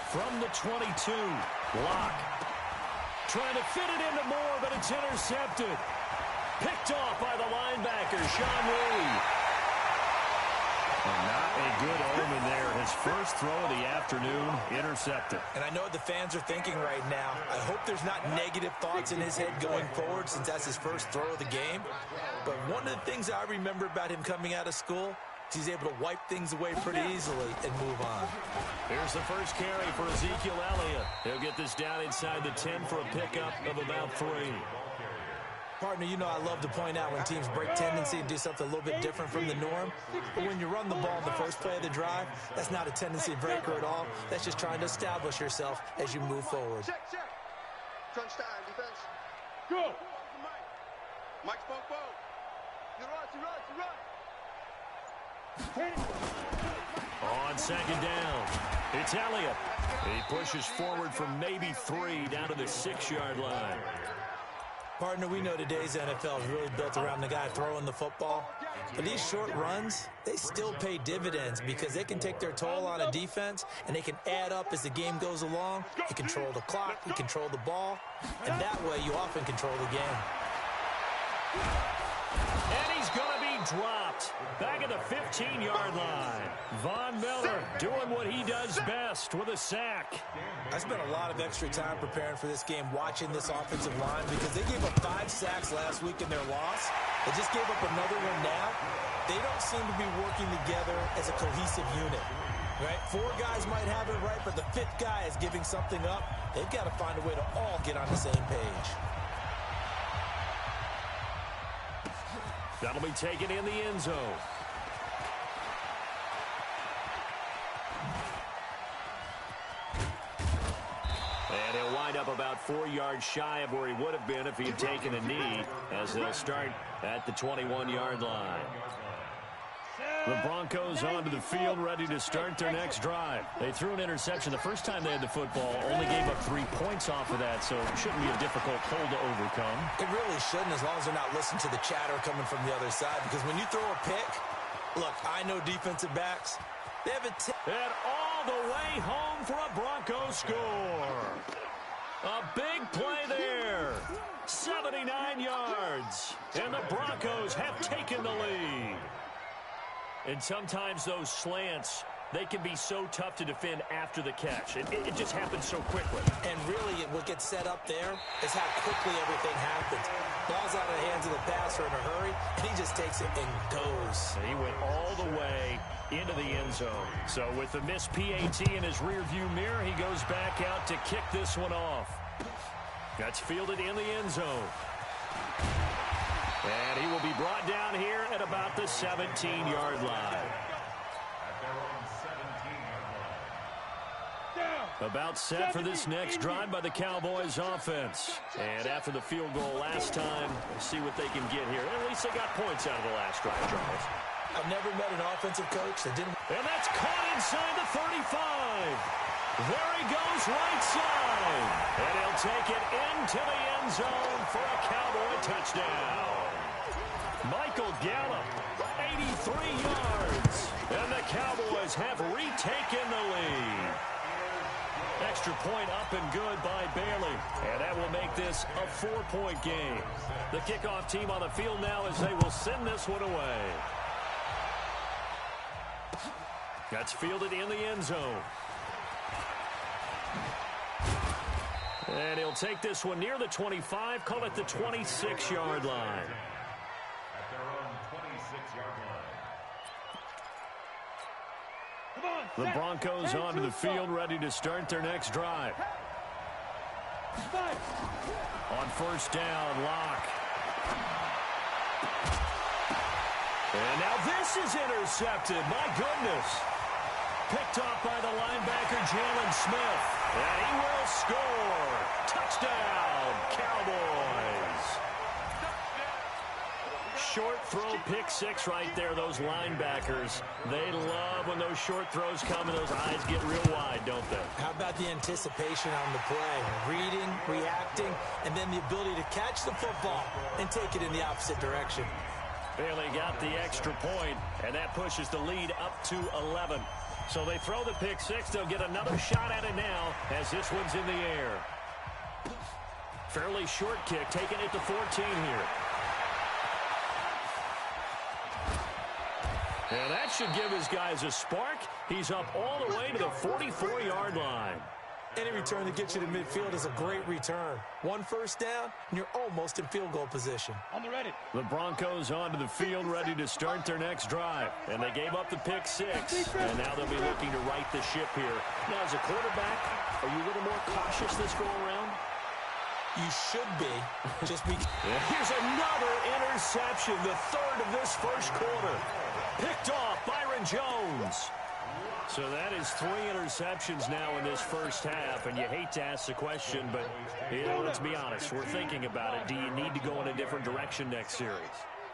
From the 22, Locke. Trying to fit it into Moore, but it's intercepted. Picked off by the linebacker, Sean Reed. Not a good omen there. His first throw of the afternoon, intercepted. And I know what the fans are thinking right now. I hope there's not negative thoughts in his head going forward since that's his first throw of the game. But one of the things I remember about him coming out of school is he's able to wipe things away pretty easily and move on. Here's the first carry for Ezekiel Elliott. He'll get this down inside the 10 for a pickup of about 3. Partner, you know I love to point out when teams break tendency and do something a little bit different from the norm. But when you run the ball in the first play of the drive, that's not a tendency breaker at all. That's just trying to establish yourself as you move forward. Check. Crunch time, defense. Go. Mike spoke. You run. On second down, it's Elliott. He pushes forward from maybe 3 down to the 6-yard line. Partner, we know today's NFL is really built around the guy throwing the football. But these short runs, they still pay dividends because they can take their toll on a defense, and they can add up as the game goes along. You control the clock, you control the ball, and that way you often control the game. And he's going to be dropped back at the 15-yard line. Von Miller doing what he does best with a sack. I spent a lot of extra time preparing for this game, watching this offensive line, because they gave up 5 sacks last week in their loss. They just gave up another one now. They don't seem to be working together as a cohesive unit. Right? 4 guys might have it right, but the 5th guy is giving something up. They've got to find a way to all get on the same page. That'll be taken in the end zone. And he'll wind up about 4 yards shy of where he would have been if he had taken a knee, as they'll start at the 21-yard line. The Broncos onto the field, ready to start their next drive. They threw an interception the first time they had the football, only gave up 3 points off of that, so it shouldn't be a difficult hole to overcome. It really shouldn't, as long as they're not listening to the chatter coming from the other side, because when you throw a pick, look, I know defensive backs, they have and all the way home for a Broncos score. A big play there. 79 yards, and the Broncos have taken the lead. And sometimes those slants, they can be so tough to defend after the catch. It just happens so quickly. And really, what gets set up there is how quickly everything happens. Ball's out of the hands of the passer in a hurry, and he just takes it and goes. He went all the way into the end zone. So with the missed PAT in his rearview mirror, he goes back out to kick this one off. That's fielded in the end zone. And he will be brought down here at about the 17-yard line. About set for this next drive by the Cowboys offense. And after the field goal last time, we'll see what they can get here. At least they got points out of the last drive, Charles. I've never met an offensive coach that didn't... And that's caught inside the 35. There he goes right side. And he'll take it into the end zone for a Cowboy touchdown. Michael Gallup, 83 yards. And the Cowboys have retaken the lead. Extra point up and good by Bailey. And that will make this a 4-point game. The kickoff team on the field now as they will send this one away. That's fielded in the end zone. And he'll take this one near the 25, call it the 26-yard line. At their own 26-yard line. The Broncos onto the field, ready to start their next drive. On first down, Locke. And now this is intercepted. My goodness. Picked off by the linebacker, Jalen Smith. And he will score. Touchdown, Cowboys. Short throw, pick 6 right there. Those linebackers, they love when those short throws come and those eyes get real wide, don't they? How about the anticipation on the play? Reading, reacting, and then the ability to catch the football and take it in the opposite direction. Bailey got the extra point, and that pushes the lead up to 11. So they throw the pick six. They'll get another shot at it now as this one's in the air. Fairly short kick, taking it to 14 here. And that should give his guys a spark. He's up all the way to the 44-yard line. Any return that gets you to midfield is a great return. One first down, and you're almost in field goal position. On the ready. The Broncos onto the field ready to start their next drive. And they gave up the pick six. And now they'll be looking to right the ship here. Now, as a quarterback, are you a little more cautious this go-around? You should be. Just be. Here's another interception, the third of this first quarter. Picked off Byron Jones. So that is 3 interceptions now in this first half, and you hate to ask the question, but let's be honest, we're thinking about it. Do you need to go in a different direction next series?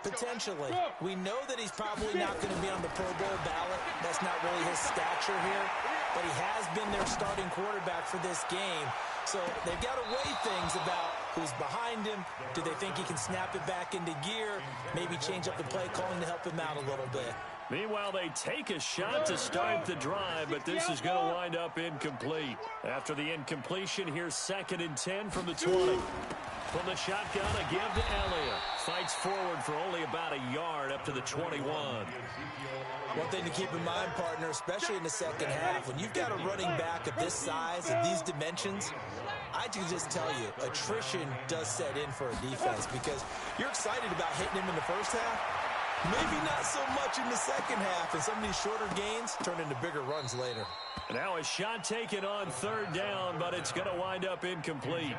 Potentially. We know that he's probably not going to be on the Pro Bowl ballot. That's not really his stature here, but he has been their starting quarterback for this game. So they've got to weigh things about who's behind him. Do they think he can snap it back into gear? Maybe change up the play calling to help him out a little bit. Meanwhile, they take a shot to start the drive, but this is going to wind up incomplete. After the incompletion, here's 2nd and 10 from the 20. From the shotgun, a give to Elliott. Fights forward for only about a yard up to the 21. One thing to keep in mind, partner, especially in the second half, when you've got a running back of this size and these dimensions, I can just tell you, attrition does set in for a defense because you're excited about hitting him in the first half. Maybe not so much in the second half, and some of these shorter gains turn into bigger runs later. Now a shot taken on 3rd down, but it's going to wind up incomplete.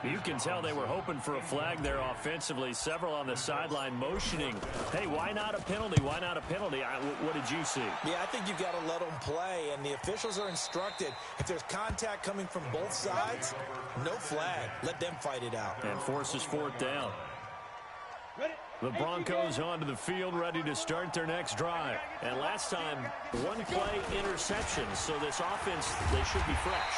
You can tell they were hoping for a flag there offensively. Several on the sideline motioning. Hey, why not a penalty? Why not a penalty? What did you see? Yeah, I think you've got to let them play, and the officials are instructed. If there's contact coming from both sides, no flag. Let them fight it out. And forces 4th down. The Broncos onto the field ready to start their next drive. And last time, 1 play interception. So this offense, they should be fresh.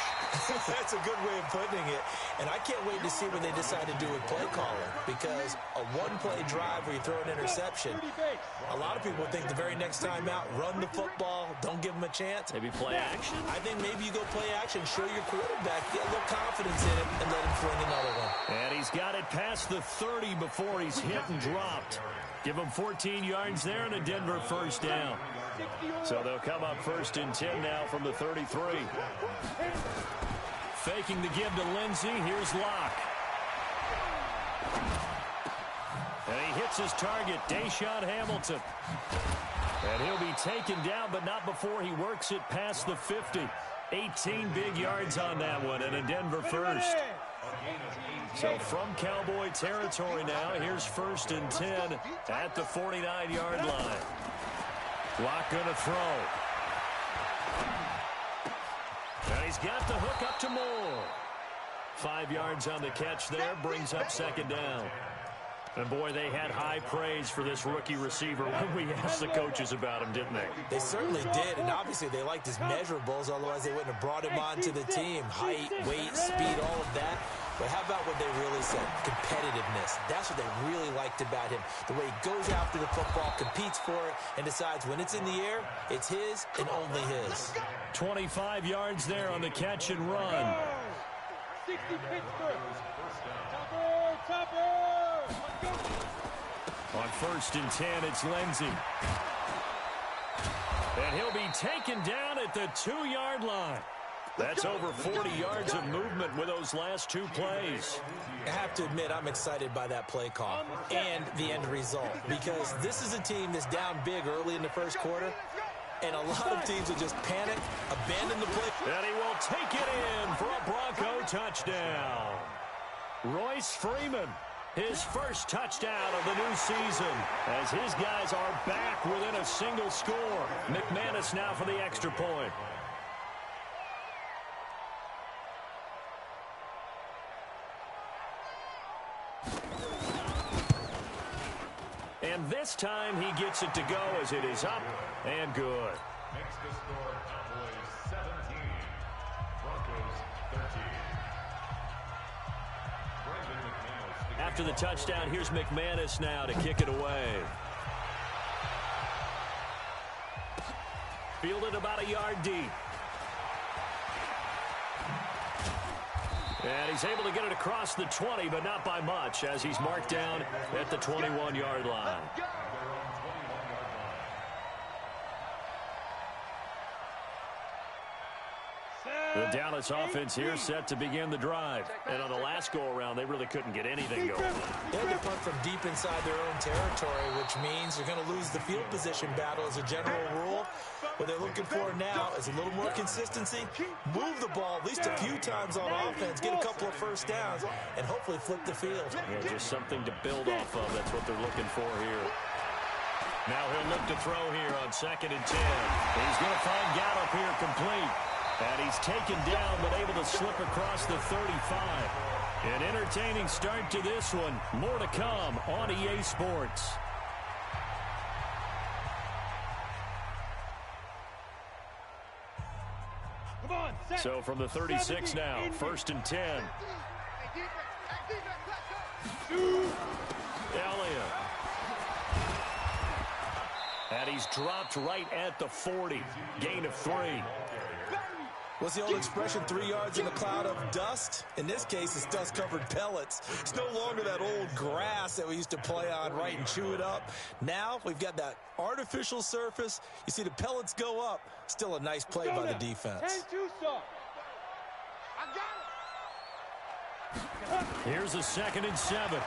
That's a good way of putting it. And I can't wait to see what they decide to do with play calling. Because a 1-play drive where you throw an interception, a lot of people think the very next time out, run the football, don't give them a chance. Maybe play action? I think maybe you go play action, show your quarterback, get a little confidence in him, and let him fling another one. And he's got it past the 30 before he's hit and dropped. Give him 14 yards there and a Denver first down. So they'll come up 1st and 10 now from the 33. Faking the give to Lindsey. Here's Locke. And he hits his target, Deshaun Hamilton. And he'll be taken down, but not before he works it past the 50. 18 big yards on that one, and a Denver first. So from Cowboy territory now, here's 1st and 10 at the 49-yard line. Locke going to throw. And he's got the hook up to Moore. 5 yards on the catch there, brings up 2nd down. And, boy, they had high praise for this rookie receiver when we asked the coaches about him, didn't they? They certainly did, and obviously they liked his measurables, otherwise they wouldn't have brought him onto the team. Height, weight, speed, all of that. But how about what they really said? Competitiveness. That's what they really liked about him. The way he goes after the football, competes for it, and decides when it's in the air, it's his and only his. 25 yards there on the catch and run. 60 Pittsburgh. Topper. On 1st and 10, it's Lindsey. And he'll be taken down at the 2-yard line. That's over 40 yards of movement with those last 2 plays. I have to admit, I'm excited by that play call and the end result, because this is a team that's down big early in the first quarter, and a lot of teams will just panic, abandon the play. And he will take it in for a Bronco touchdown. Royce Freeman, his first touchdown of the new season, as his guys are back within a single score. McManus now for the extra point. And this time he gets it to go as it is up and good. Makes the score Cowboys 17, Broncos 13. After the touchdown, here's McManus now to kick it away. fielded about a yard deep. And he's able to get it across the 20, but not by much, as he's marked down at the 21-yard line. The Dallas offense here set to begin the drive. And on the last go-around, they really couldn't get anything going. They had to punt from deep inside their own territory, which means they're going to lose the field position battle as a general rule. What they're looking for now is a little more consistency, move the ball at least a few times on offense, get a couple of first downs, and hopefully flip the field. Yeah, just something to build off of. That's what they're looking for here. Now he'll look to throw here on 2nd and 10. He's going to find Gallup here complete. And he's taken down, but able to slip across the 35. An entertaining start to this one. More to come on EA Sports. Come on, set. So from the 36 now, 1st and 10. Elliott. And he's dropped right at the 40. Gain of 3. What's the old expression, 3 yards in a cloud of dust? In this case, it's dust-covered pellets. It's no longer that old grass that we used to play on, right, and chew it up. Now we've got that artificial surface. You see the pellets go up. Still a nice play by the defense. Here's a 2nd and 7.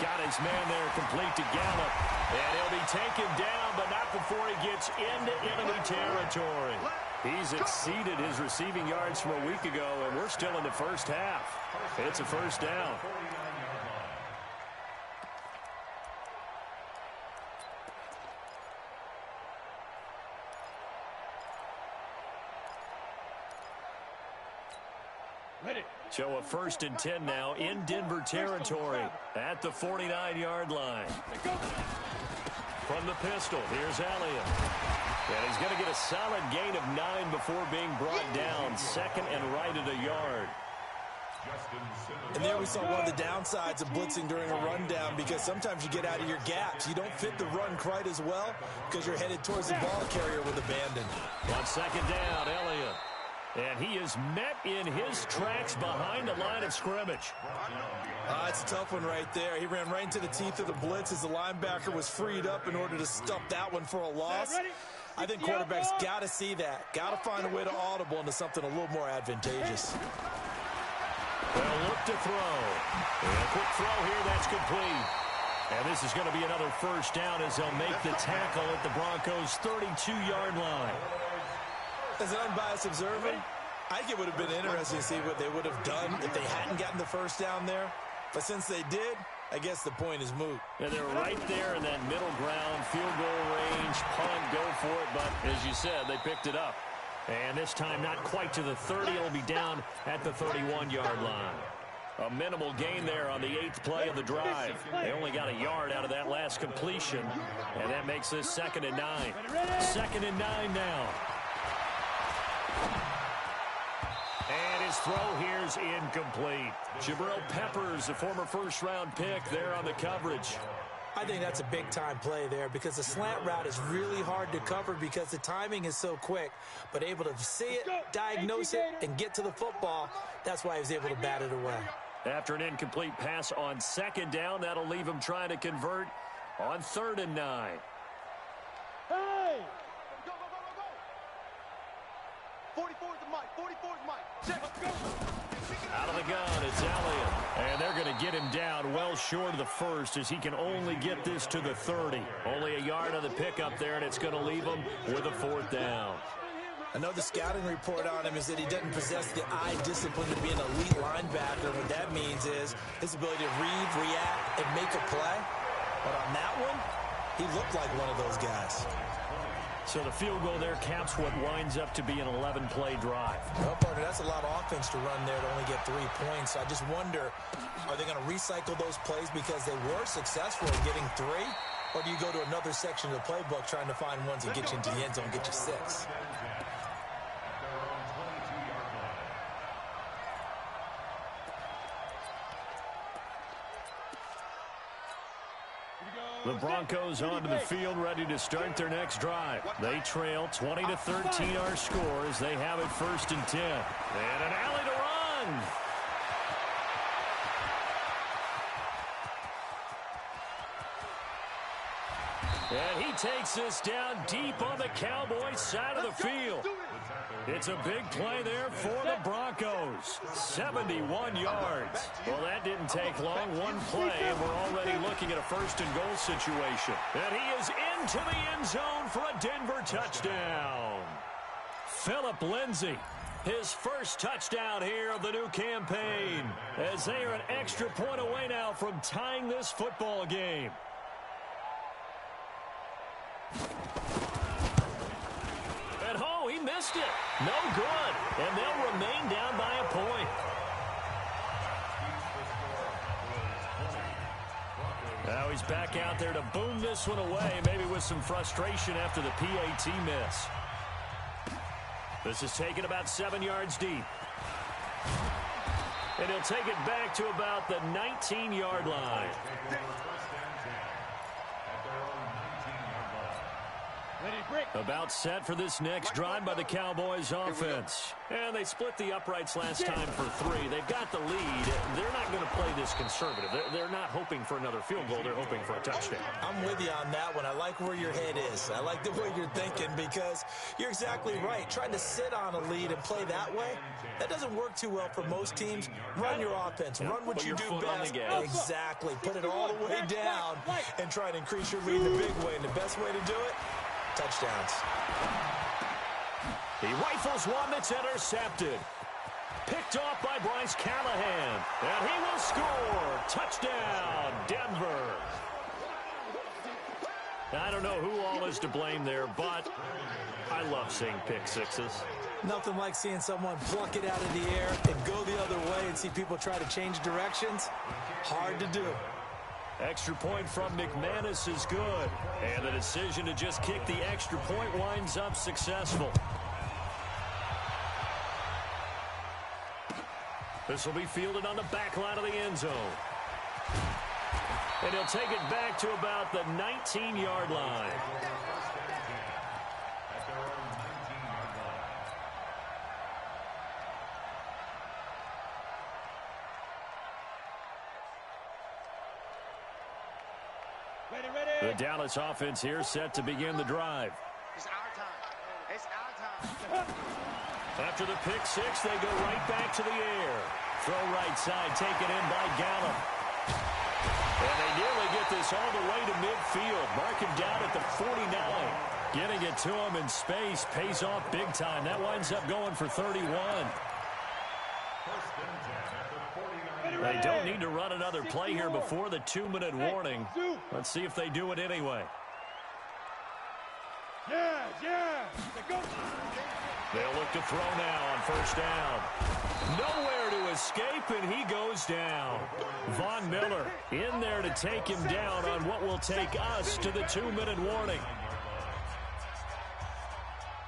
Got his man there complete to Gallup. And he'll be taken down, but not before he gets into enemy territory. He's exceeded his receiving yards from a week ago, and we're still in the first half. It's a first down. So a 1st and 10 now in Denver territory at the 49-yard line. From the pistol, here's Elliott. And he's going to get a solid gain of 9 before being brought down. 2nd and right at a yard. And there we saw one of the downsides of blitzing during a rundown, because sometimes you get out of your gaps. You don't fit the run quite as well because you're headed towards the ball carrier with abandon. On 2nd down, Elliott. And he is met in his tracks behind the line of scrimmage. It's a tough one right there. He ran right into the teeth of the blitz as the linebacker was freed up in order to stuff that one for a loss. I think quarterbacks got to see that. Got to find a way to audible into something a little more advantageous. They'll look to throw. And a quick throw here, that's complete. And this is going to be another first down as they'll make the tackle at the Broncos' 32-yard line. As an unbiased observer, I think it would have been interesting to see what they would have done if they hadn't gotten the first down there. But since they did, I guess the point is moot. And they're right there in that middle ground, field goal range, punt, go for it. But as you said, they picked it up. And this time not quite to the 30. It'll be down at the 31-yard line. A minimal gain there on the 8th play of the drive. They only got a yard out of that last completion. And that makes this 2nd and 9. 2nd and 9 now. And his throw here's incomplete. Jabril Peppers, a former first-round pick, there on the coverage. I think that's a big-time play there, because the slant route is really hard to cover because the timing is so quick. But able to see it, diagnose it, and get to the football, that's why he was able to bat it away. After an incomplete pass on 2nd down, that'll leave him trying to convert on 3rd and 9. Hey! Go, go, go, go, go! 44 is the mic. 44 is the mic. Check. Go. Out of the gun, it's Elliott. And they're going to get him down well short of the first, as he can only get this to the 30. Only a yard on the pickup there, and it's going to leave him with a 4th down. Another scouting report on him is that he doesn't possess the eye discipline to be an elite linebacker. What that means is his ability to read, react, and make a play. But on that one, he looked like one of those guys. So the field goal there caps what winds up to be an 11-play drive. Well, partner, that's a lot of offense to run there to only get 3 points. I just wonder, are they going to recycle those plays because they were successful in getting 3? Or do you go to another section of the playbook trying to find ones that get you into the end zone and get you 6? Here we go. The Broncos onto the field, ready to start their next drive. They trail 20-13 our score as they have it 1st and 10. And an alley to run. And he takes this down deep on the Cowboys' side of the field. It's a big play there for the Broncos. 71 yards. Well, that didn't take long. One play, and we're already looking at a 1st and goal situation. And he is into the end zone for a Denver touchdown. Phillip Lindsay, his first touchdown here of the new campaign, as they are an extra point away now from tying this football game. And oh, he missed it. No good. And they'll remain down by a point. Now he's back out there to boom this one away, maybe with some frustration after the PAT miss. This is taken about 7 yards deep. And he'll take it back to about the 19-yard line. About set for this next drive by the Cowboys offense. And they split the uprights last time for 3. They've got the lead. They're not going to play this conservative. They're not hoping for another field goal. They're hoping for a touchdown. I'm with you on that one. I like where your head is. I like the way you're thinking because you're exactly right. Trying to sit on a lead and play that way, that doesn't work too well for most teams. Run your offense. Run what you do best. Exactly. Put it all the way down and try to increase your lead in a big way. And the best way to do it, touchdowns. He rifles one that's intercepted. Picked off by Bryce Callahan. And he will score. Touchdown, Denver. I don't know who all is to blame there, but I love seeing pick sixes. Nothing like seeing someone pluck it out of the air and go the other way and see people try to change directions. Hard to do. Extra point from McManus is good. And the decision to just kick the extra point winds up successful. This will be fielded on the back line of the end zone. And he'll take it back to about the 19-yard line. The Dallas offense here set to begin the drive. It's our time. It's our time. After the pick six, they go right back to the air. Throw right side, taken in by Gallup. And they nearly get this all the way to midfield. Mark him down at the 49. Getting it to him in space pays off big time. That winds up going for 31. They don't need to run another play here before the 2-minute warning. Let's see if they do it anyway. They'll look to throw now on first down. Nowhere to escape, and he goes down. Von Miller in there to take him down on what will take us to the 2-minute warning.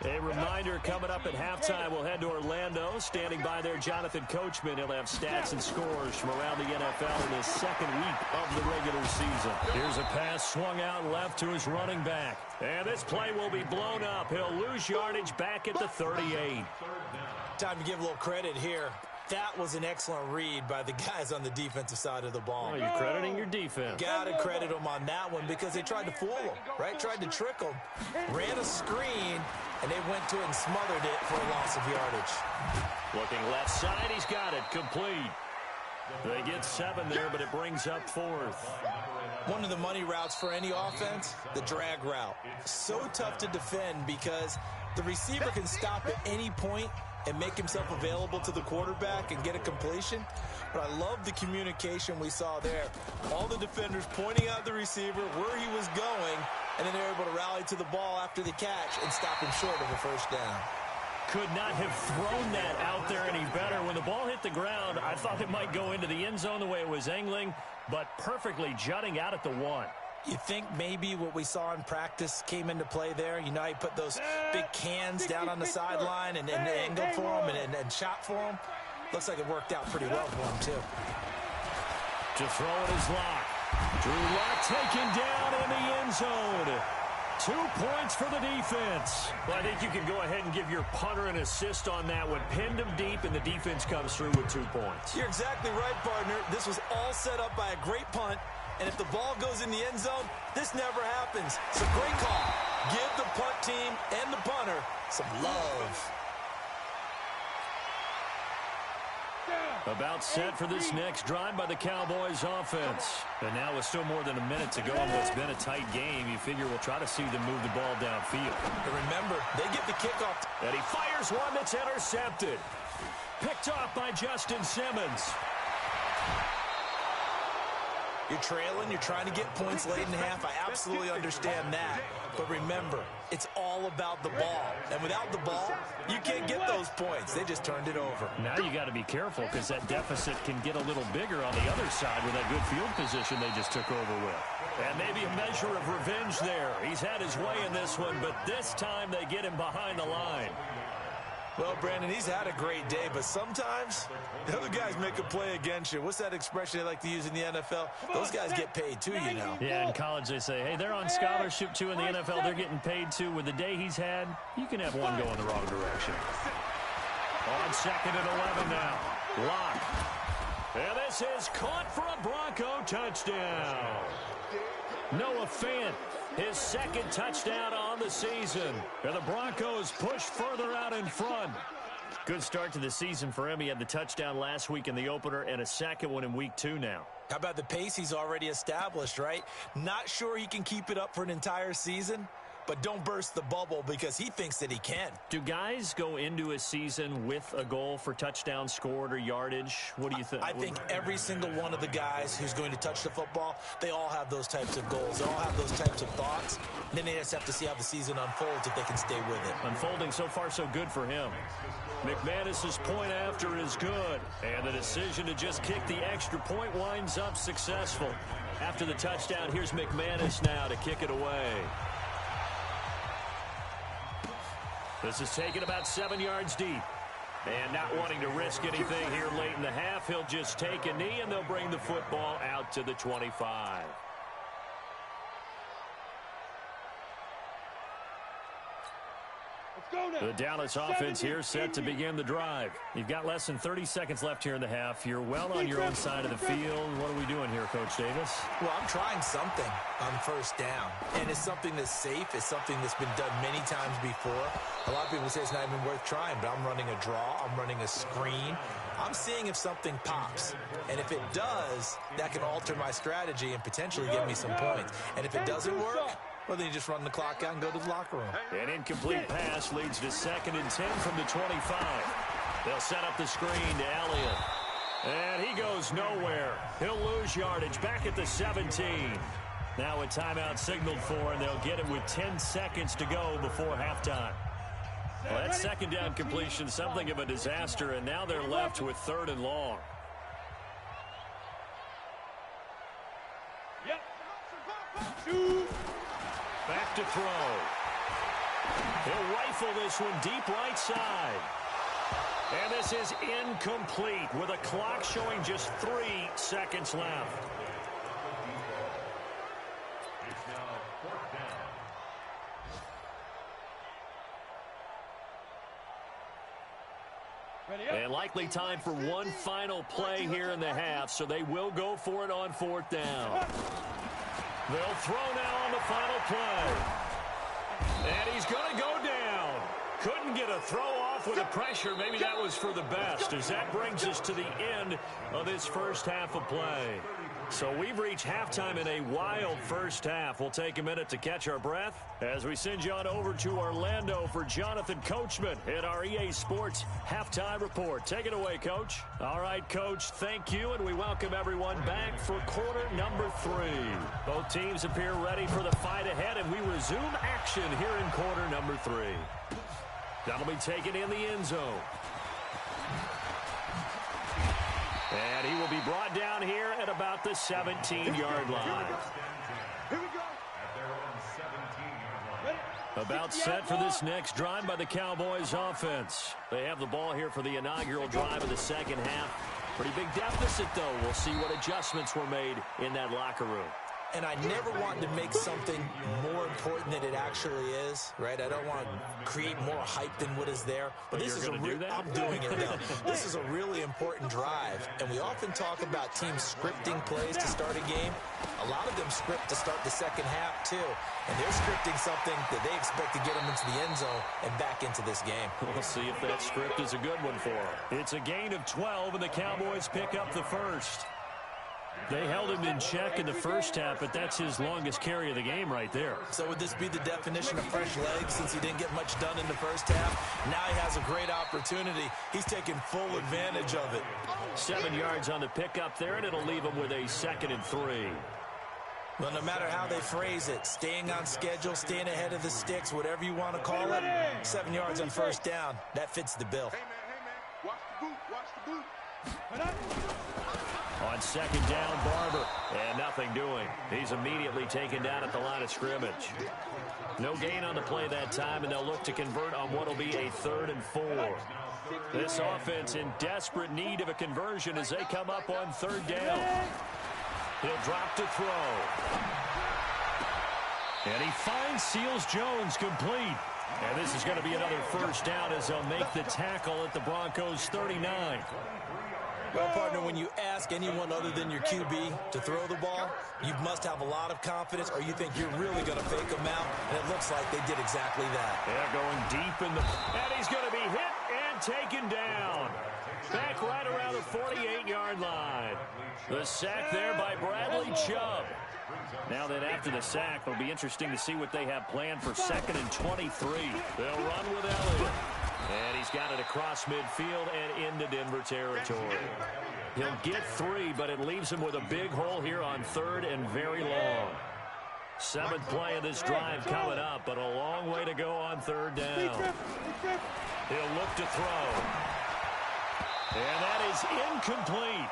A reminder coming up at halftime, we'll head to Orlando. Standing by there, Jonathan Coachman. He'll have stats and scores from around the NFL in his second week of the regular season. Here's a pass swung out left to his running back. And this play will be blown up. He'll lose yardage back at the 38. Time to give a little credit here. That was an excellent read by the guys on the defensive side of the ball. Oh, you're crediting your defense. Got to credit them on that one because they tried to fool them, right? Tried to trick them. Ran a screen, and they went to it and smothered it for a loss of yardage. Looking left side, he's got it. Complete. They get 7 there, but it brings up 4th. One of the money routes for any offense, the drag route. So tough to defend because the receiver can stop at any point and make himself available to the quarterback and get a completion. But I love the communication we saw there. All the defenders pointing out the receiver, where he was going, and then they were able to rally to the ball after the catch and stop him short of a first down. Could not have thrown that out there any better. When the ball hit the ground, I thought it might go into the end zone the way it was angling, but perfectly jutting out at the 1. You think maybe what we saw in practice came into play there? You know, he put those big cans down on the sideline and angled for him and shot for him. Looks like it worked out pretty well for him, too. To throw it is Locke. Drew Lock taken down in the end zone. 2 points for the defense. Well, I think you can go ahead and give your punter an assist on that one. Pinned him deep, and the defense comes through with 2 points. You're exactly right, partner. This was all set up by a great punt, and if the ball goes in the end zone, this never happens. So great call. Give the punt team and the punter some love. About set for this next drive by the Cowboys offense. And now with still more than a minute to go in what's been a tight game, you figure we'll try to see them move the ball downfield. And remember, they get the kickoff. And he fires one that's intercepted. Picked off by Justin Simmons. You're trailing, you're trying to get points late in half. I absolutely understand that. But remember, it's all about the ball. And without the ball, you can't get those points. They just turned it over. Now you got to be careful because that deficit can get a little bigger on the other side with that good field position they just took over with. And maybe a measure of revenge there. He's had his way in this one, but this time they get him behind the line. Well, Brandon, he's had a great day, but sometimes the other guys make a play against you. What's that expression they like to use in the NFL? Those guys get paid too, you know. Yeah, in college they say, hey, they're on scholarship too. In the NFL, they're getting paid too. With the day he's had, you can have one go in the wrong direction. On 2nd and 11 now. Lock. And this is caught for a Bronco touchdown. Noah Fant, his 2nd touchdown on the season. And the Broncos push further out in front. Good start to the season for him. He had the touchdown last week in the opener and a second one in week 2 now. How about the pace he's already established, right? Not sure he can keep it up for an entire season, but don't burst the bubble because he thinks that he can. Do guys go into a season with a goal for touchdown scored or yardage? What do you think? I think every single one of the guys who's going to touch the football, they all have those types of goals. They all have those types of thoughts. And then they just have to see how the season unfolds if they can stay with it. Unfolding so far so good for him. McManus's point after is good. And the decision to just kick the extra point winds up successful. After the touchdown, here's McManus now to kick it away. This is taken about 7 yards deep. And not wanting to risk anything here late in the half, he'll just take a knee and they'll bring the football out to the 25. The Dallas offense here set to begin the drive. You've got less than 30 seconds left here in the half. You're well on your own side of the field. What are we doing here, Coach Davis? Well, I'm trying something on 1st down. And it's something that's safe. It's something that's been done many times before. A lot of people say it's not even worth trying, but I'm running a draw. I'm running a screen. I'm seeing if something pops. And if it does, that can alter my strategy and potentially get me some points. And if it doesn't work, well, then you just run the clock out and go to the locker room. An incomplete pass leads to 2nd and 10 from the 25. They'll set up the screen to Elliott. And he goes nowhere. He'll lose yardage back at the 17. Now a timeout signaled for, and they'll get it with 10 seconds to go before halftime. Well, that 2nd down completion, something of a disaster, and now they're left with 3rd and long. Back to throw. He'll rifle this one deep right side. And this is incomplete with a clock showing just 3 seconds left. It's now 4th down. And likely time for one final play here in the half, so they will go for it on 4th down. They'll throw now on the final play. And he's going to go down. Couldn't get a throw off with the pressure. Maybe that was for the best, as that brings us to the end of this first half of play. So we've reached halftime in a wild first half. We'll take a minute to catch our breath as we send you on over to Orlando for Jonathan Coachman in our EA Sports Halftime Report. Take it away, Coach. All right, Coach, thank you, and we welcome everyone back for quarter number 3. Both teams appear ready for the fight ahead, and we resume action here in quarter number 3. That'll be taken in the end zone. And he will be brought down here at about the 17-yard line. Here we go. At their own 17-yard line. About set for this next drive by the Cowboys offense. They have the ball here for the inaugural drive of the second half. Pretty big deficit, though. We'll see what adjustments were made in that locker room. And I never want to make something more important than it actually is, right? I don't want to create more hype than what is there. But this is I'm doing it now. This is a really important drive. And we often talk about teams scripting plays to start a game. A lot of them script to start the second half, too. And they're scripting something that they expect to get them into the end zone and back into this game. We'll see if that script is a good one for them. It's a gain of 12, and the Cowboys pick up the first. They held him in check in the first half, but that's his longest carry of the game right there. So would this be the definition of fresh legs since he didn't get much done in the first half? Now he has a great opportunity. He's taking full advantage of it. 7 yards on the pickup there, and it'll leave him with a 2nd and 3. Well, no matter how they phrase it, staying on schedule, staying ahead of the sticks, whatever you want to call it, 7 yards on first down, that fits the bill. Hey, man, watch the boot. On 2nd down, Barber, and nothing doing. He's immediately taken down at the line of scrimmage. No gain on the play that time, and they'll look to convert on what will be a 3rd and 4. This offense in desperate need of a conversion as they come up on 3rd down. He'll drop to throw. And he finds Seals-Jones complete. And this is going to be another first down as they'll make the tackle at the Broncos' 39. Well, partner, when you ask anyone other than your QB to throw the ball, you must have a lot of confidence, or you think you're really going to fake them out, and it looks like they did exactly that. Yeah, going deep in the... And he's going to be hit and taken down. Back right around the 48-yard line. The sack there by Bradley Chubb. Now then, after the sack, it'll be interesting to see what they have planned for 2nd and 23. They'll run with Elliott. And he's got it across midfield and into Denver territory. He'll get 3, but it leaves him with a big hole here on 3rd and very long. 7th play of this drive coming up, but a long way to go on 3rd down. He'll look to throw. And that is incomplete.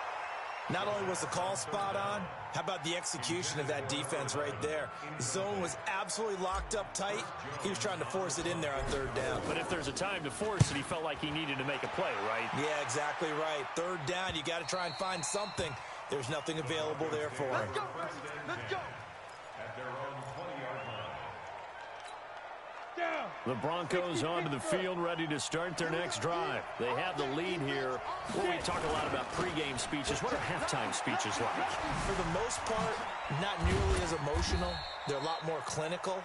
Not only was the call spot on, how about the execution of that defense right there? Zone was absolutely locked up tight. He was trying to force it in there on 3rd down. But if there's a time to force it, he felt like he needed to make a play, right? Yeah, exactly right. 3rd down, you got to try and find something. There's nothing available there for him. Let's go. At their own 20-yard line. Down. The Broncos onto the field, ready to start their next drive. They have the lead here. Well, we talk a lot about pregame speeches. What are halftime speeches like? For the most part, not nearly as emotional. They're a lot more clinical.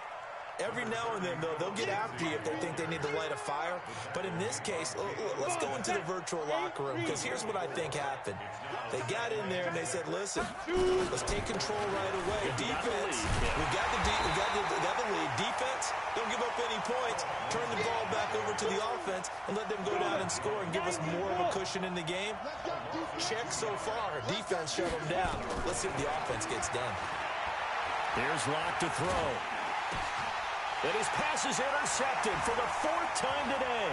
Every now and then, though, they'll get after you if they think they need to light a fire. But in this case, let's go into the virtual locker room, because here's what I think happened. They got in there and they said, listen, let's take control right away. Defense, we got the lead. Defense, don't give up any points. Turn the ball back over to the offense and let them go down and score and give us more of a cushion in the game. Check so far. Defense shut them down. Let's see if the offense gets done. Here's Locke to throw. And his pass is intercepted for the 4th time today.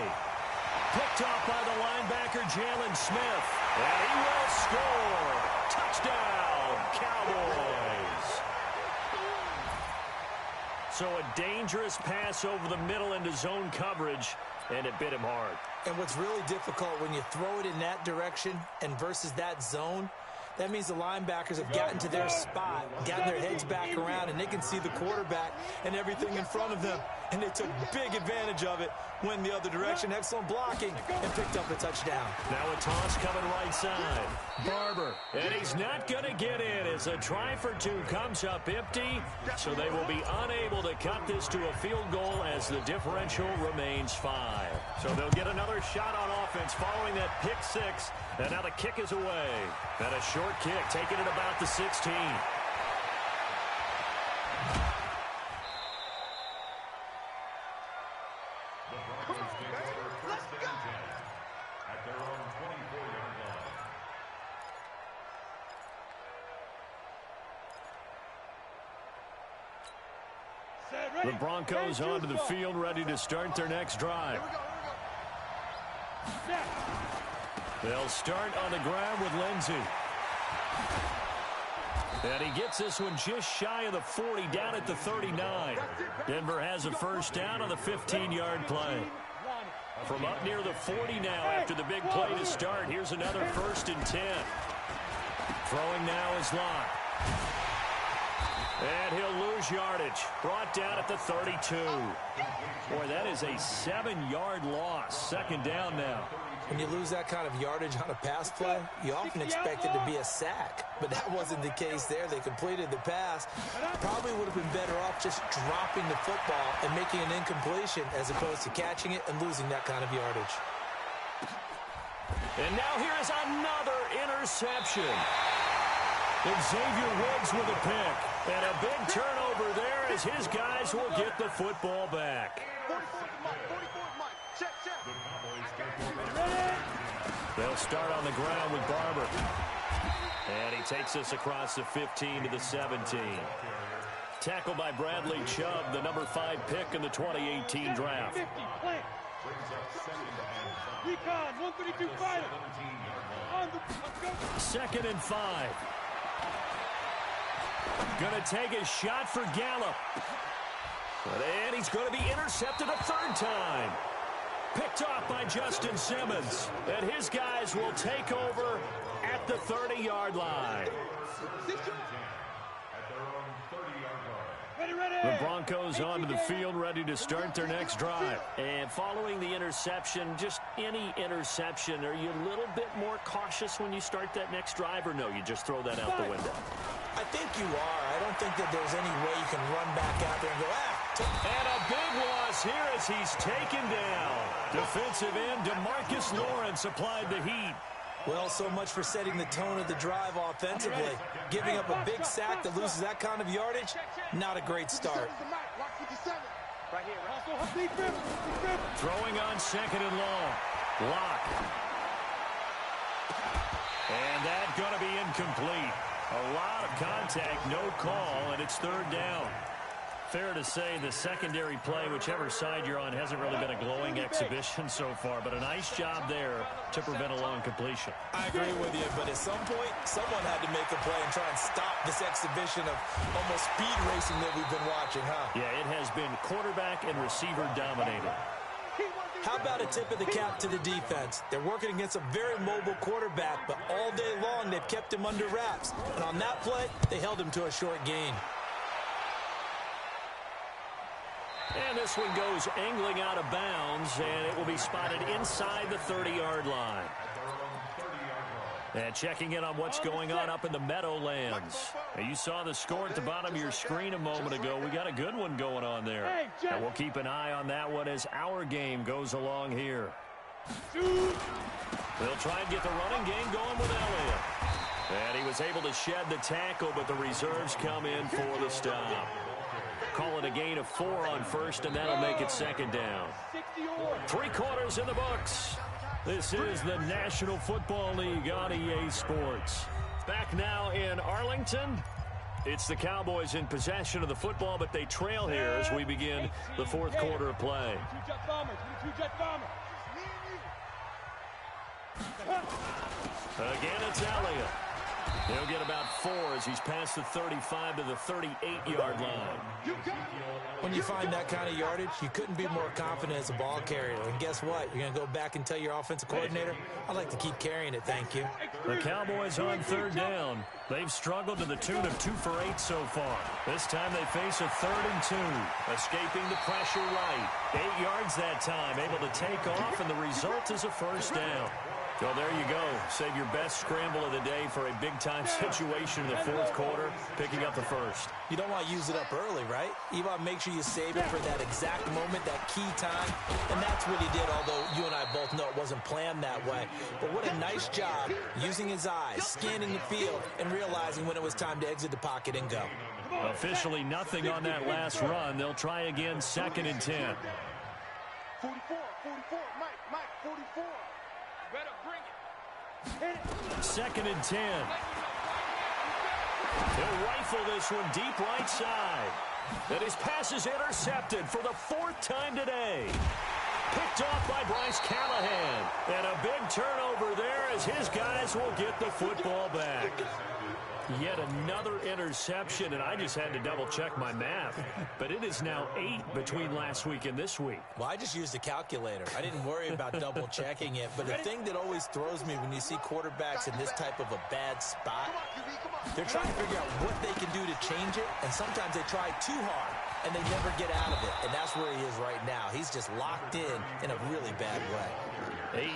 Picked off by the linebacker, Jalen Smith. And he will score. Touchdown, Cowboys. So a dangerous pass over the middle into zone coverage, and it bit him hard. And what's really difficult when you throw it in that direction and versus that zone, that means the linebackers have gotten to their spot, gotten their heads back around, and they can see the quarterback and everything in front of them. And they took big advantage of it, went the other direction, excellent blocking, and picked up a touchdown. Now a toss coming right side. Barber, and he's not going to get in as a try for 2 comes up empty, so they will be unable to cut this to a field goal as the differential remains 5. So they'll get another shot on offense following that pick 6, and now the kick is away. And a short kick, taking it about the 16. At their own 24-yard line. The Broncos onto the field, ready to start their next drive. They'll start on the ground with Lindsey. And he gets this one just shy of the 40, down at the 39. Denver has a first down on the 15-yard play. From up near the 40 now after the big play to start. Here's another 1st and 10. Throwing now is Locke. And he'll lose yardage. Brought down at the 32. Boy, that is a 7-yard loss. 2nd down now. When you lose that kind of yardage on a pass play, you often expect it to be a sack. But that wasn't the case there. They completed the pass. Probably would have been better off just dropping the football and making an incompletion as opposed to catching it and losing that kind of yardage. And now here is another interception. Xavier Woods with a pick. And a big turnover there as his guys will get the football back. 44 Mike. 44 Mike. Check. They'll start on the ground with Barber. And he takes us across the 15 to the 17. Tackled by Bradley Chubb, the number 5 pick in the 2018 draft. 50, plant. Recon, 132 fighter. Let's go. 2nd and 5. Gonna take a shot for Gallup. And he's going to be intercepted a 3rd time. Picked off by Justin Simmons. And his guys will take over at the 30-yard line. The Broncos onto the field, ready to start their next drive. And following the interception, just any interception, are you a little bit more cautious when you start that next drive, or no, you just throw that out the window? I think you are. I don't think that there's any way you can run back out there and go, And a big loss here as he's taken down. Defensive end DeMarcus Lawrence applied the heat. Well, so much for setting the tone of the drive offensively. Giving up a big sack that loses that kind of yardage, not a great start. Throwing on 2nd and long. Locke. And that's going to be incomplete. A lot of contact, no call, and it's 3rd down. Fair to say the secondary play, whichever side you're on, hasn't really been a glowing exhibition so far, but a nice job there to prevent a long completion. I agree with you, but at some point, someone had to make a play and try and stop this exhibition of almost speed racing that we've been watching, huh? Yeah, it has been quarterback and receiver dominated. How about a tip of the cap to the defense? They're working against a very mobile quarterback, but all day long they've kept him under wraps. And on that play, they held him to a short gain. And this one goes angling out of bounds, and it will be spotted inside the 30-yard line. And checking in on what's going on up in the Meadowlands. Now, you saw the score at the bottom of your screen a moment ago. We got a good one going on there. And we'll keep an eye on that one as our game goes along here. They'll try and get the running game going with Elliott. And he was able to shed the tackle, but the reserves come in for the stop. Call it a gain of 4 on 1st, and that'll make it 2nd down. 3 quarters in the books. This is the National Football League on EA Sports. Back now in Arlington. It's the Cowboys in possession of the football, but they trail here as we begin the 4th quarter of play. Again, it's Elliott. He'll get about 4 as he's past the 35 to the 38-yard line. When you find that kind of yardage, you couldn't be more confident as a ball carrier. And guess what? You're going to go back and tell your offensive coordinator, I'd like to keep carrying it, thank you. The Cowboys on 3rd down. They've struggled to the tune of 2 for 8 so far. This time they face a 3rd and 2. Escaping the pressure right. 8 yards that time. Able to take off, and the result is a 1st down. Well, there you go. Save your best scramble of the day for a big-time situation in the 4th quarter, picking up the 1st. You don't want to use it up early, right? You want to make sure you save it for that exact moment, that key time. And that's what he did, although you and I both know it wasn't planned that way. But what a nice job using his eyes, scanning the field, and realizing when it was time to exit the pocket and go. Officially nothing on that last run. They'll try again, 2nd and 10. 44, Mike, 44. Better bring it. 2nd and 10. He'll rifle this one deep right side. And his pass is intercepted for the 4th time today. Picked off by Bryce Callahan. And a big turnover there as his guys will get the football back. Yet another interception, and I just had to double-check my math. But it is now 8 between last week and this week. Well, I just used a calculator. I didn't worry about double-checking it. But the thing that always throws me when you see quarterbacks in this type of a bad spot, they're trying to figure out what they can do to change it, and sometimes they try too hard, and they never get out of it. And that's where he is right now. He's just locked in a really bad way.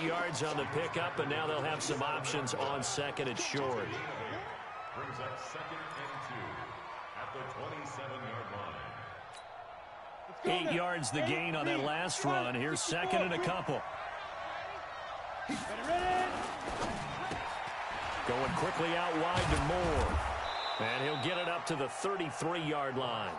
8 yards on the pickup, and now they'll have some options on second and short. Brings up 2nd and 2 at the 27-yard line. 8 yards the gain on that last run. Here's second and a couple. Going quickly out wide to Moore. And he'll get it up to the 33-yard line.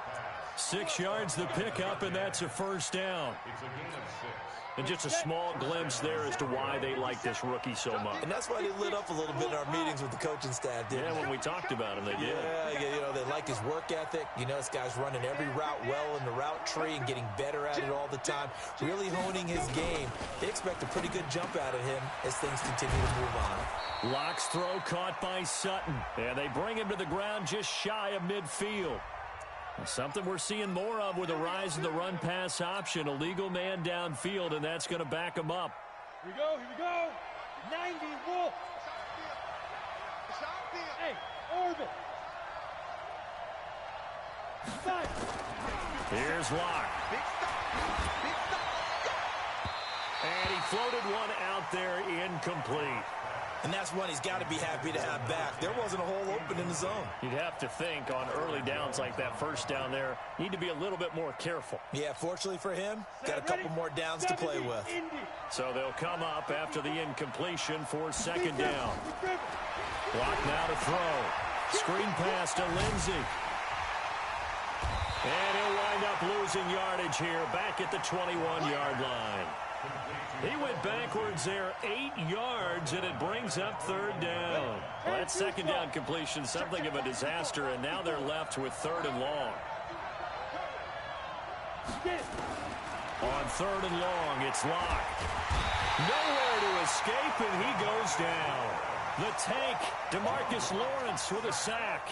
6 yards the pickup, and that's a first down. It's a gain of 6. And just a small glimpse there as to why they like this rookie so much. And that's why they lit up a little bit in our meetings with the coaching staff, didn't they? Yeah, when we talked about him, they did. Yeah, you know, they like his work ethic. You know, this guy's running every route well in the route tree and getting better at it all the time, really honing his game. They expect a pretty good jump out of him as things continue to move on. Locke's throw caught by Sutton. And they bring him to the ground just shy of midfield. Something we're seeing more of with the rise of the run-pass option. A legal man downfield, and that's going to back him up. Here we go. 90 Wolf. Hey, orbit. Stop. Here's Locke. And he floated one out there incomplete. And that's one he's got to be happy to have back. There wasn't a hole open in the zone. You'd have to think on early downs like that first down there, need to be a little bit more careful. Yeah, fortunately for him, got a couple more downs to play with. So they'll come up after the incompletion for second down. Locke now to throw. Screen pass to Lindsey. And he'll wind up losing yardage here back at the 21-yard line. He went backwards there 8 yards, and it brings up third down. Well, that second down completion, something of a disaster, and now they're left with third and long. On third and long, it's Locke. Nowhere to escape, and he goes down. The tank, DeMarcus Lawrence with a sack.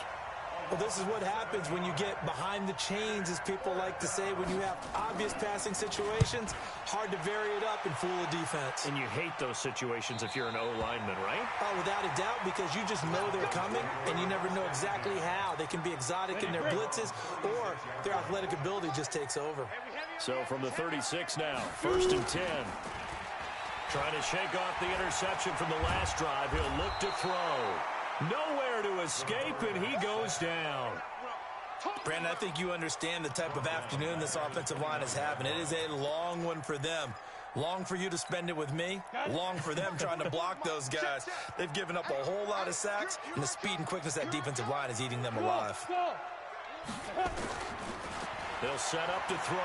Well, this is what happens when you get behind the chains, as people like to say. When you have obvious passing situations, hard to vary it up and fool a defense. And you hate those situations if you're an O-lineman, right? Oh, without a doubt, because you just know they're coming, and you never know exactly how. They can be exotic in their blitzes, or their athletic ability just takes over. So from the 36 now, 1st and 10. Trying to shake off the interception from the last drive. He'll look to throw. Nowhere to escape, and he goes down. Brandon, I think you understand the type of afternoon this offensive line is having. It is a long one for them. Long for you to spend it with me. Long for them trying to block those guys. They've given up a whole lot of sacks, and the speed and quickness of that defensive line is eating them alive. They'll set up to throw.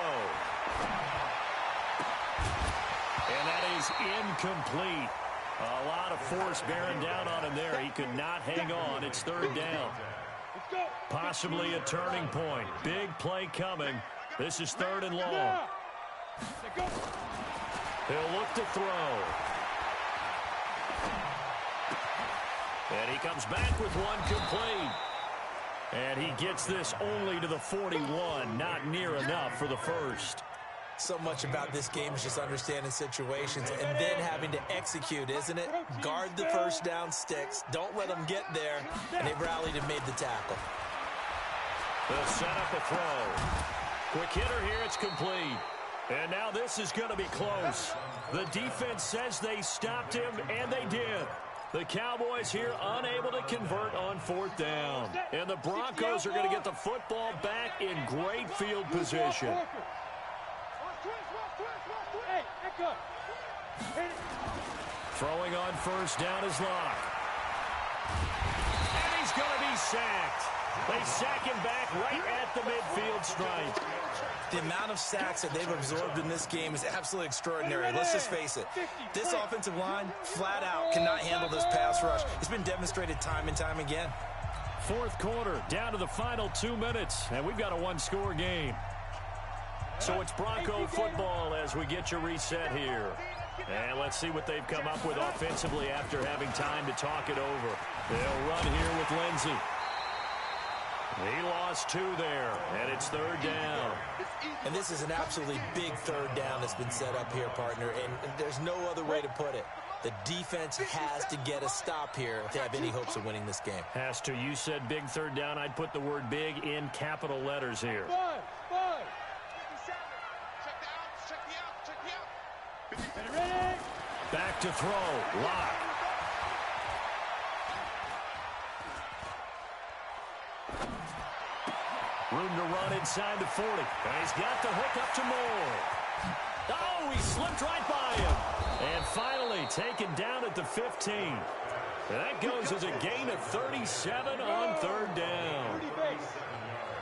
And that is incomplete. A lot of force bearing down on him there. He could not hang on. It's third down. Possibly a turning point. Big play coming. This is third and long. He'll look to throw. And he comes back with one complete. And he gets this only to the 41. Not near enough for the first. So much about this game is just understanding situations and then having to execute, isn't it? Guard the first down sticks. Don't let them get there. And they've rallied and made the tackle. They'll set up a throw. Quick hitter here. It's complete. And now this is going to be close. The defense says they stopped him, and they did. The Cowboys here unable to convert on fourth down. And the Broncos are going to get the football back in great field position. Throwing on first down is Locke. And he's going to be sacked. They sack him back right at the midfield stripe. The amount of sacks that they've absorbed in this game is absolutely extraordinary. Let's just face it. This offensive line, flat out, cannot handle this pass rush. It's been demonstrated time and time again. Fourth quarter, down to the final 2 minutes, and we've got a one-score game. So it's Bronco football as we get you reset here. And let's see what they've come up with offensively after having time to talk it over. They'll run here with Lindsey. He lost 2 there, and it's 3rd down. And this is an absolutely big 3rd down that's been set up here, partner, and there's no other way to put it. The defense has to get a stop here to have any hopes of winning this game. Has to. You said big 3rd down. I'd put the word big in capital letters here. Back to throw. Lock. Room to run inside the 40. And he's got the hook up to Moore. Oh, he slipped right by him. And finally taken down at the 15. And that goes as a gain of 37 on 3rd down.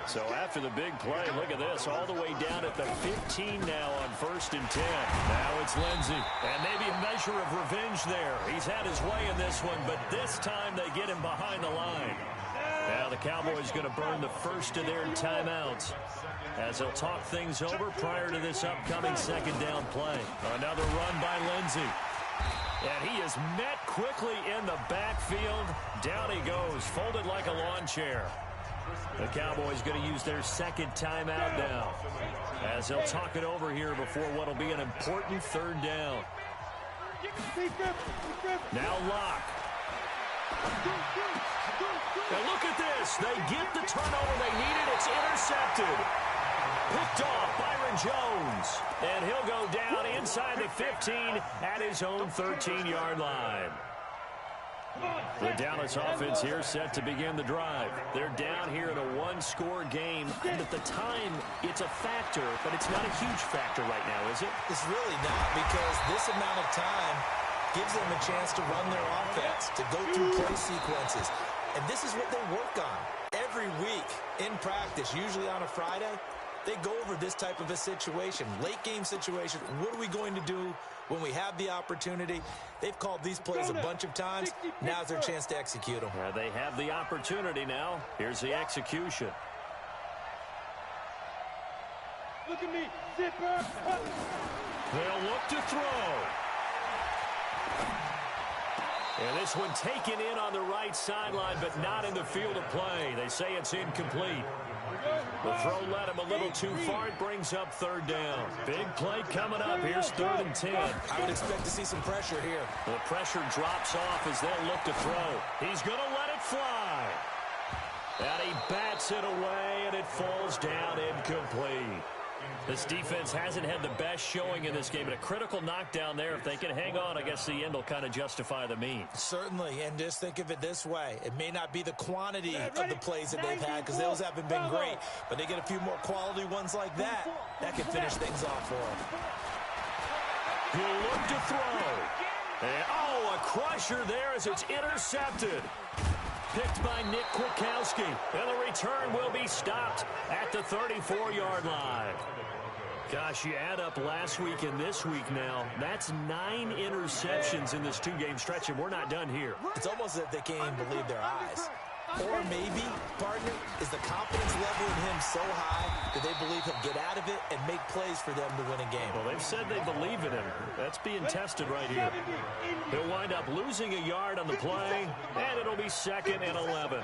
So after the big play, look at this, all the way down at the 15 now on 1st and 10. Now it's Lindsey. And maybe a measure of revenge there. He's had his way in this one, but this time they get him behind the line. Now the Cowboys going to burn the first of their timeouts as they'll talk things over prior to this upcoming 2nd down play. Another run by Lindsey. And he is met quickly in the backfield. Down he goes, folded like a lawn chair. The Cowboys going to use their 2nd timeout now as they'll talk it over here before what will be an important 3rd down. Now Locke. Now look at this. They get the turnover they needed. It's intercepted. Picked off Byron Jones. And he'll go down inside the 15 at his own 13-yard line. The Dallas offense here set to begin the drive. They're down here in a 1-score game. And at the time, it's a factor, but it's not a huge factor right now, is it? It's really not, because this amount of time gives them a chance to run their offense, to go through play sequences. And this is what they work on every week in practice, usually on a Friday. They go over this type of a situation, late game situation. What are we going to do when we have the opportunity? They've called these plays a bunch of times. Now's their chance to execute them. They have the opportunity now. Here's the execution. Look at me, zipper. They'll look to throw. And this one taken in on the right sideline, but not in the field of play. They say it's incomplete. The throw led him a little too far. It brings up 3rd down. Big play coming up. Here's 3rd and 10. I would expect to see some pressure here. The pressure drops off as they'll look to throw. He's going to let it fly. And he bats it away, and it falls down incomplete. This defense hasn't had the best showing in this game, but a critical knockdown there. If they can hang on, I guess the end will kind of justify the means. Certainly, and just think of it this way. It may not be the quantity of the plays that they've had, because those haven't been great, but they get a few more quality ones like that. That can finish things off for them. He'll look to throw. And, a crusher there as it's intercepted. Picked by Nick Kwiatkowski. And the return will be stopped at the 34-yard line. Gosh, you add up last week and this week now, that's 9 interceptions in this 2-game stretch, and we're not done here. It's almost as if they can't even believe their eyes. Or maybe, partner, is the confidence level in him so high that they believe he'll get out of it and make plays for them to win a game. Well, they've said they believe in him. That's being tested right here. He'll wind up losing a yard on the play, and it'll be 2nd and 11.